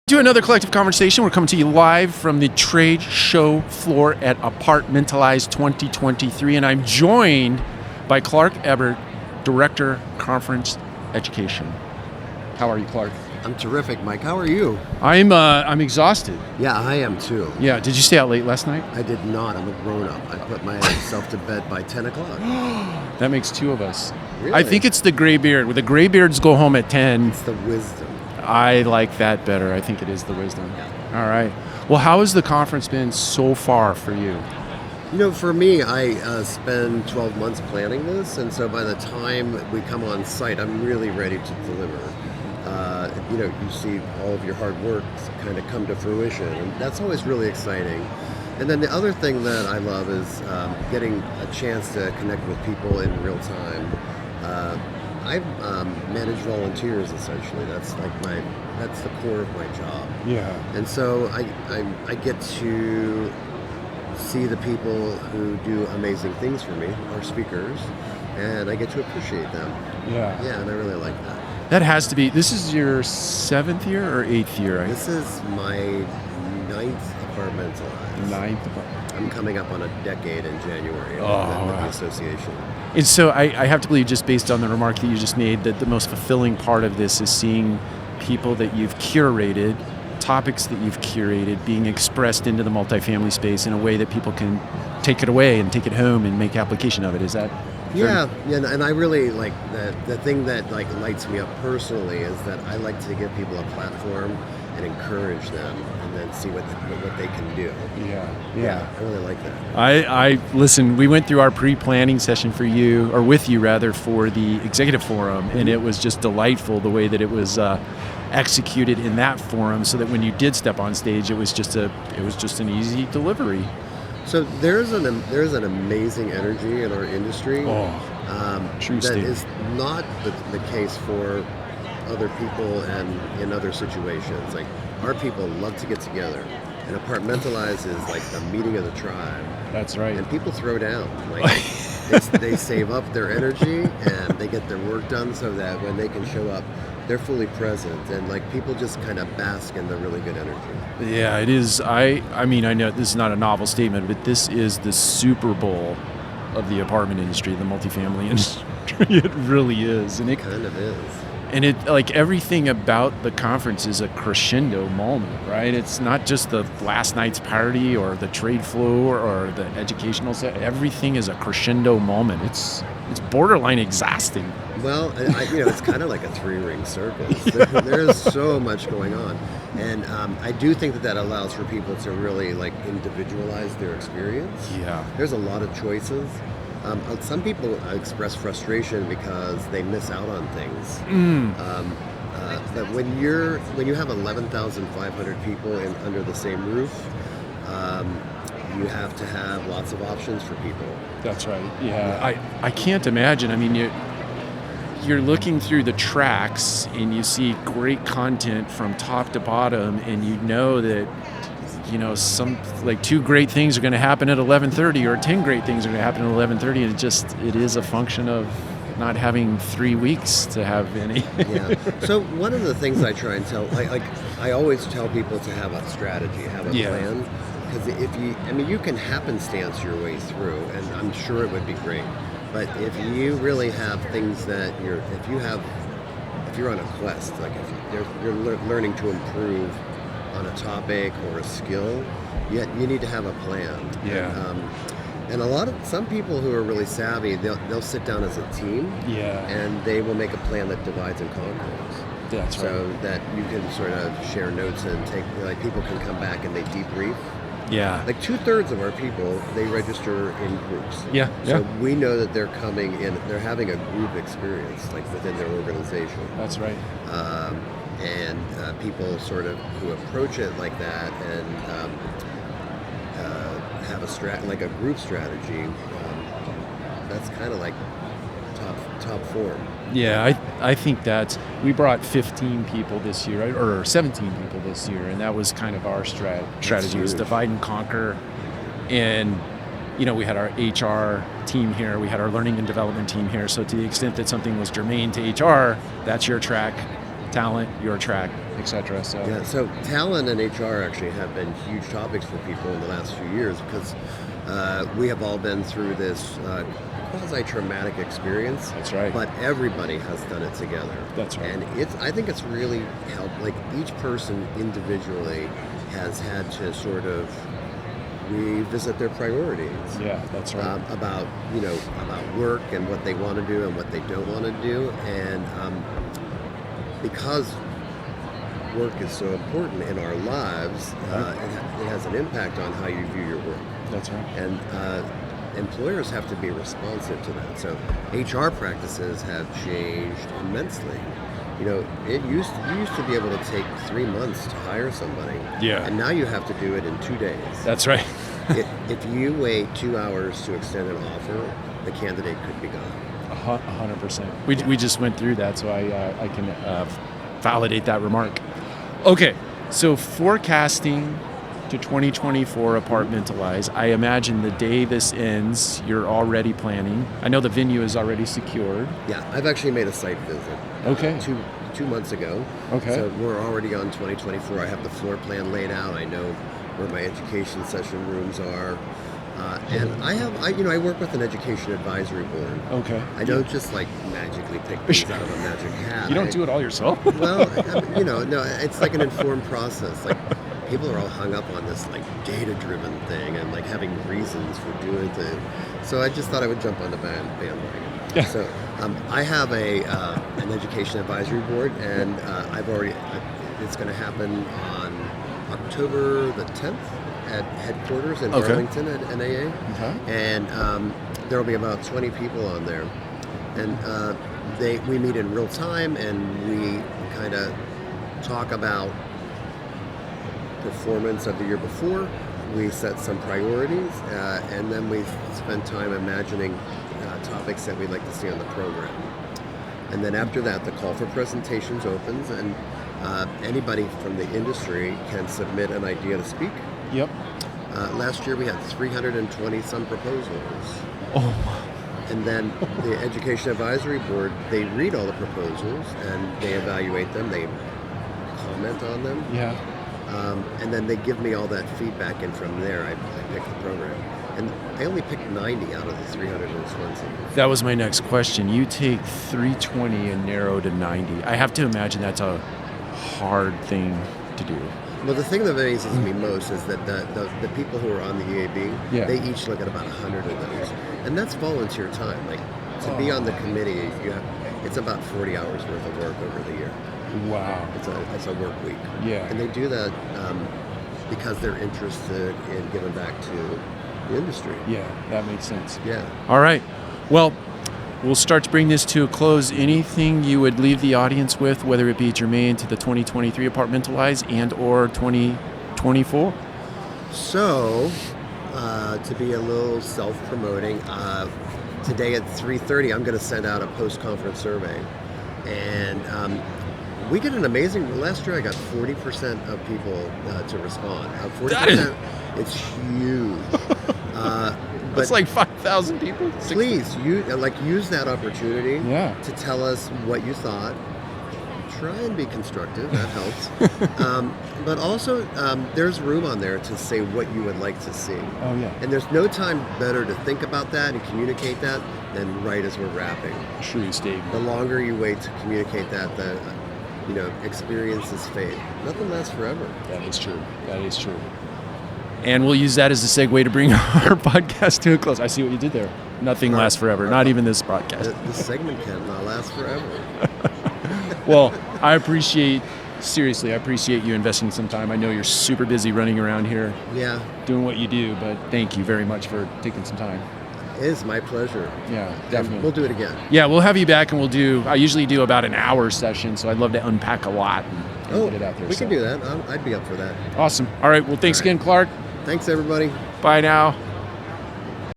To another collective conversation. We're coming to you live from the trade show floor at Apartmentalize 2023, and I'm joined by Clark Ebbert, Director, Conference Education. How are you, Clark? I'm terrific, Mike. How are you? I'm exhausted. Yeah, I am too. Yeah. Did you stay out late last night? I did not. I'm a grown-up. I put myself to bed by 10 o'clock. That makes two of us. Really? I think it's the gray beard. The gray beards go home at 10. It's the wisdom. I like that better. I think it is the wisdom. All right. Well, how has the conference been so far for you? You know, for me, I spend 12 months planning this, and so by the time we come on site, I'm really ready to deliver. You see all of your hard work kind of come to fruition, and that's always really exciting. And then the other thing that I love is getting a chance to connect with people in real time. I manage volunteers essentially. That's the core of my job. Yeah. And so I get to see the people who do amazing things for me, our speakers, and I get to appreciate them. Yeah. Yeah, and I really like that. That has to be. This is your 7th year or 8th year? This is my 9th Apartmentalize. 9th. I'm coming up on a decade in January with the association. And so I have to believe, just based on the remark that you just made, that the most fulfilling part of this is seeing people that you've curated, topics that you've curated, being expressed into the multifamily space in a way that people can take it away and take it home and make application of it. Is that fair? Yeah, and I really like the thing that lights me up personally is that I like to give people a platform and encourage them, and then see what they can do. Yeah, I really like that. I listen. We went through our pre-planning session for you, or with you rather, for the executive forum, and it was just delightful the way that it was executed in that forum, so that when you did step on stage, it was just an easy delivery. So there's an amazing energy in our industry. True that statement. is not the case for other people and in other situations. Like, our people love to get together, and Apartmentalize is like the meeting of the tribe. That's right. And people throw down. Like, they save up their energy and they get their work done so that when they can show up, they're fully present, and like people just kind of bask in the really good energy. Yeah, it is. I mean, I know this is not a novel statement, but this is the Super Bowl of the apartment industry, the multifamily industry. It really is, and it kind of is. And it, like, everything about the conference is a crescendo moment, right? It's not just the last night's party or the trade floor or the educational set. Everything is a crescendo moment. It's borderline exhausting. Well, it's kind of like a 3-ring circus. There's so much going on, and I do think that allows for people to really individualize their experience. Yeah. There's a lot of choices. Some people express frustration because they miss out on things. But when you have 11,500 people under the same roof, you have to have lots of options for people. That's right. Yeah. I can't imagine. I mean, you're looking through the tracks and you see great content from top to bottom, and you know that some 2 great things are going to happen at 11:30, or 10 great things are going to happen at 11:30, and it is a function of not having 3 weeks to have any. Yeah. So one of the things I try and tell, I always tell people to have a strategy, have a plan, because you can happenstance your way through, and I'm sure it would be great. But if you really have things that if you're on a quest, if you're learning to improve on a topic or a skill, you need to have a plan. Yeah. And some people who are really savvy, they'll sit down as a team. Yeah. And they will make a plan that divides and conquers. That's right. So that you can sort of share notes and people can come back and they debrief. Yeah. 2/3 of our people, they register in groups. Yeah. So we know that they're coming in, they're having a group experience within their organization. That's right. And people sort of who approach it like that and have a group strategy. That's kind of like top form. Yeah, I think we brought 15 people this year, right? Or 17 people this year, and that was kind of our strategy, was divide and conquer. And we had our HR team here, we had our learning and development team here. So to the extent that something was germane to HR, that's your track. Talent, your track, et cetera. So Yeah, so talent and HR actually have been huge topics for people in the last few years because we have all been through this quasi-traumatic experience. That's right. But everybody has done it together. That's right. And I think it's really helped. Like each person individually has had to sort of revisit their priorities. Yeah, that's right. About work and what they want to do and what they don't want to do, and because work is so important in our lives, it has an impact on how you view your work. That's right. And employers have to be responsive to that. So HR practices have changed immensely. You used to be able to take 3 months to hire somebody. Yeah. And now you have to do it in 2 days. That's right. If you wait 2 hours to extend an offer, the candidate could be gone. 100%. We just went through that, so I can validate that remark. Okay, so forecasting to 2024 Apartmentalize. I imagine the day this ends, you're already planning. I know the venue is already secured. Yeah, I've actually made a site visit. Okay. 2 months ago. Okay. So we're already on 2024. I have the floor plan laid out. I know where my education session rooms are. And I work with an education advisory board. Okay. I don't just like magically pick things out of a magic hat. You don't do it all yourself? Well, no, it's like an informed process. Like people are all hung up on this like data-driven thing and like having reasons for doing things. So I just thought I would jump on the bandwagon. Yeah. So I have an education advisory board, and it's going to happen on October the 10th at headquarters in Arlington at NAA. Okay. And there will be about 20 people on there. And we meet in real time, and we kind of talk about performance of the year before. We set some priorities, and then we spend time imagining topics that we'd like to see on the program. And then after that, the call for presentations opens, and anybody from the industry can submit an idea to speak. Yep. Last year we had 320 some proposals. Oh. And then the Education Advisory Board, they read all the proposals and they evaluate them, they comment on them. Yeah. And then they give me all that feedback, and from there I pick the program. And I only picked 90 out of the 320. That was my next question. You take 320 and narrow to 90. I have to imagine that's a hard thing to do. Well, the thing that amazes me most is that the people who are on the EAB, they each look at about 100 of those. And that's volunteer time. Like, to be on the committee, it's about 40 hours worth of work over the year. Wow. It's a work week. Yeah. And they do that because they're interested in giving back to the industry. Yeah, that makes sense. Yeah. All right. Well, we'll start to bring this to a close. Anything you would leave the audience with, whether it be germane to the 2023 Apartmentalize and or 2024? So, to be a little self-promoting, today at 3:30, I'm going to send out a post-conference survey. And we get an amazing, last year I got 40% of people to respond. 40%, it's huge. That's like 5,000 people? Please, use that opportunity to tell us what you thought. Try and be constructive, that helps. But also, there's room on there to say what you would like to see. Oh, yeah. And there's no time better to think about that and communicate that than right as we're wrapping. True statement. The longer you wait to communicate that, the experiences fade. Nothing lasts forever. That is true. That is true. And we'll use that as a segue to bring our podcast to a close. I see what you did there. Nothing lasts forever. Not even this podcast. This segment cannot last forever. Well, I appreciate you investing some time. I know you're super busy running around here doing what you do, but thank you very much for taking some time. It is my pleasure. Yeah, definitely. And we'll do it again. Yeah, we'll have you back, and I usually do about an hour session, so I'd love to unpack a lot and get it out there. We can do that. I'd be up for that. Awesome. All right, well, thanks again, Clark. Thanks, everybody. Bye now.